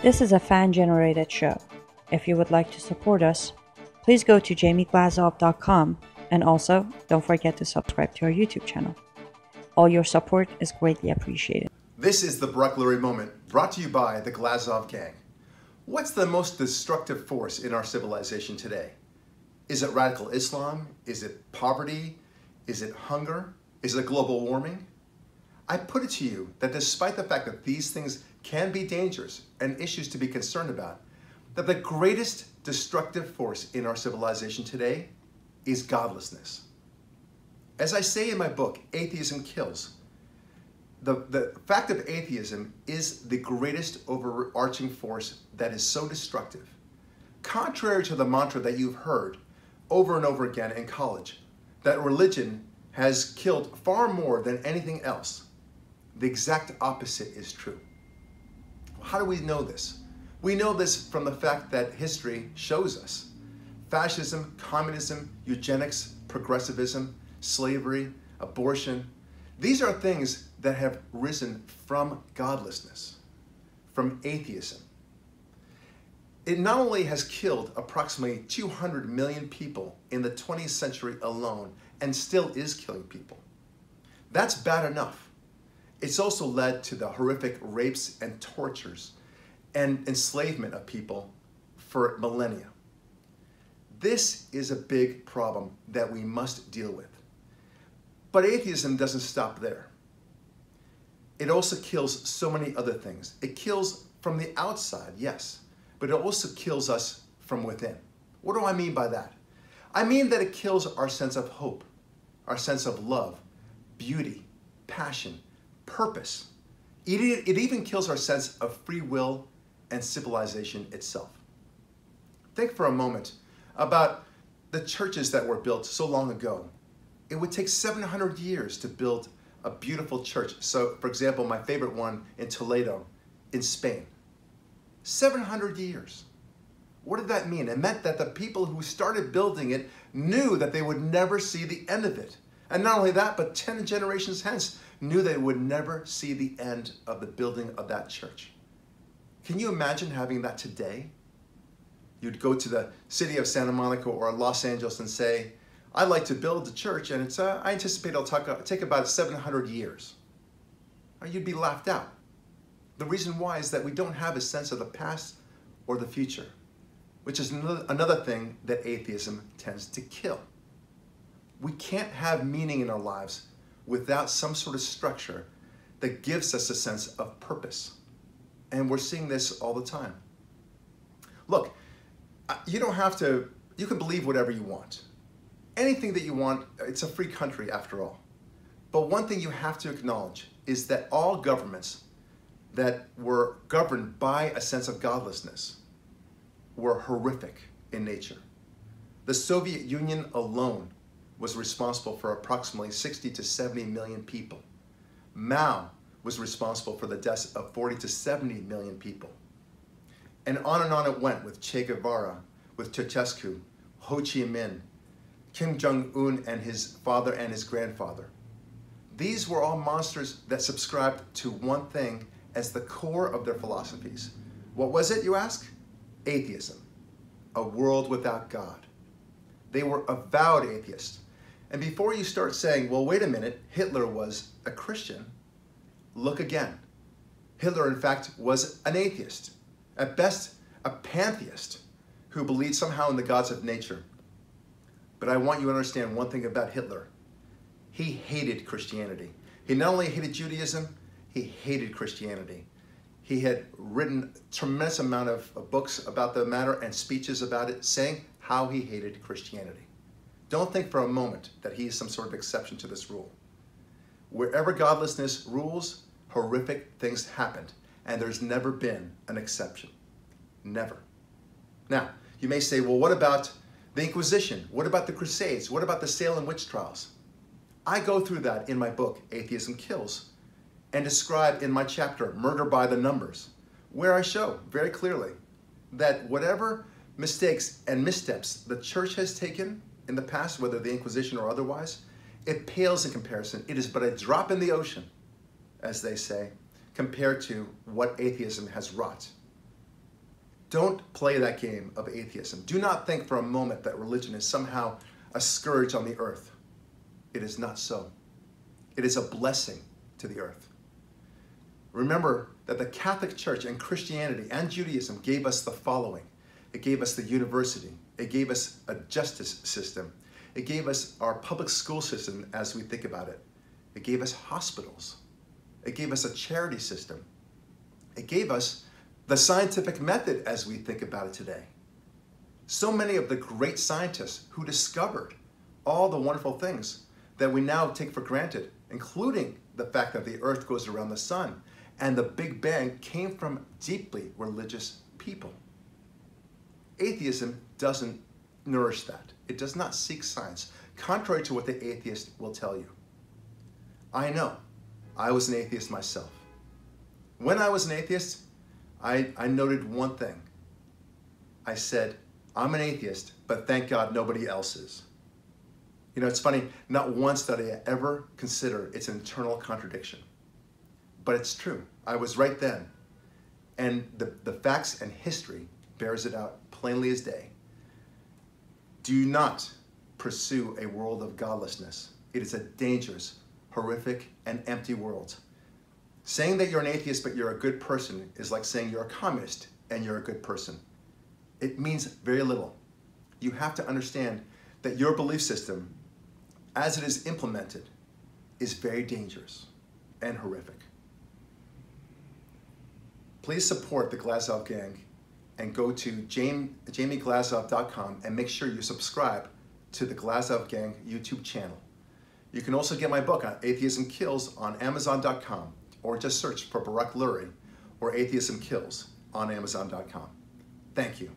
This is a fan-generated show. If you would like to support us, please go to jamieglazov.com, and also don't forget to subscribe to our YouTube channel. All your support is greatly appreciated. This is the Barak Lurie Moment, brought to you by the Glazov Gang. What's the most destructive force in our civilization today? Is it radical Islam? Is it poverty? Is it hunger? Is it global warming? I put it to you that despite the fact that these things can be dangerous and issues to be concerned about, that the greatest destructive force in our civilization today is godlessness. As I say in my book, Atheism Kills, the fact of atheism is the greatest overarching force that is so destructive. Contrary to the mantra that you've heard over and over again in college, that religion has killed far more than anything else, the exact opposite is true. How do we know this? We know this from the fact that history shows us. Fascism, communism, eugenics, progressivism, slavery, abortion, these are things that have risen from godlessness, from atheism. It not only has killed approximately 200 million people in the 20th century alone, and still is killing people. That's bad enough. It's also led to the horrific rapes and tortures and enslavement of people for millennia. This is a big problem that we must deal with. But atheism doesn't stop there. It also kills so many other things. It kills from the outside, yes, but it also kills us from within. What do I mean by that? I mean that it kills our sense of hope, our sense of love, beauty, passion, purpose. It even kills our sense of free will and civilization itself. Think for a moment about the churches that were built so long ago. It would take 700 years to build a beautiful church. So, for example, my favorite one in Toledo, in Spain. 700 years. What did that mean? It meant that the people who started building it knew that they would never see the end of it. And not only that, but 10 generations hence knew they would never see the end of the building of that church. Can you imagine having that today? You'd go to the city of Santa Monica or Los Angeles and say, I'd like to build a church, and I anticipate it'll take about 700 years. Or you'd be laughed out. The reason why is that we don't have a sense of the past or the future, which is another thing that atheism tends to kill. We can't have meaning in our lives without some sort of structure that gives us a sense of purpose. And we're seeing this all the time. Look, you can believe whatever you want. Anything that you want, it's a free country after all. But one thing you have to acknowledge is that all governments that were governed by a sense of godlessness were horrific in nature. The Soviet Union alone was responsible for approximately 60 to 70 million people. Mao was responsible for the deaths of 40 to 70 million people. And on it went with Che Guevara, with Ceausescu, Ho Chi Minh, Kim Jong-un and his father and his grandfather. These were all monsters that subscribed to one thing as the core of their philosophies. What was it, you ask? Atheism, a world without God. They were avowed atheists. And before you start saying, well, wait a minute, Hitler was a Christian, look again. Hitler, in fact, was an atheist, at best, a pantheist who believed somehow in the gods of nature. But I want you to understand one thing about Hitler. He hated Christianity. He not only hated Judaism, he hated Christianity. He had written a tremendous amount of books about the matter and speeches about it, saying how he hated Christianity. Don't think for a moment that he is some sort of exception to this rule. Wherever godlessness rules, horrific things happened, and there's never been an exception. Never. Now, you may say, well, what about the Inquisition? What about the Crusades? What about the Salem witch trials? I go through that in my book, Atheism Kills, and describe in my chapter, Murder by the Numbers, where I show very clearly that whatever mistakes and missteps the church has taken in the past, whether the Inquisition or otherwise, it pales in comparison. It is but a drop in the ocean, as they say, compared to what atheism has wrought. Don't play that game of atheism. Do not think for a moment that religion is somehow a scourge on the earth. It is not so. It is a blessing to the earth. Remember that the Catholic Church and Christianity and Judaism gave us the following. It gave us the university. It gave us a justice system. It gave us our public school system as we think about it. It gave us hospitals. It gave us a charity system. It gave us the scientific method as we think about it today. So many of the great scientists who discovered all the wonderful things that we now take for granted, including the fact that the earth goes around the sun and the Big Bang, came from deeply religious people. Atheism doesn't nourish that. It does not seek science, contrary to what the atheist will tell you. I know. I was an atheist myself. When I was an atheist, I noted one thing. I said, I'm an atheist, but thank God nobody else is. You know, it's funny, not once did I ever consider its an internal contradiction. But it's true. I was right then. And the facts and history bears it out plainly as day. Do not pursue a world of godlessness. It is a dangerous, horrific, and empty world. Saying that you're an atheist but you're a good person is like saying you're a communist and you're a good person. It means very little. You have to understand that your belief system, as it is implemented, is very dangerous and horrific. Please support the Glazov Gang and go to JamieGlazov.com and make sure you subscribe to the Glazov Gang YouTube channel. You can also get my book on Atheism Kills on Amazon.com, or just search for Barak Lurie or Atheism Kills on Amazon.com. Thank you.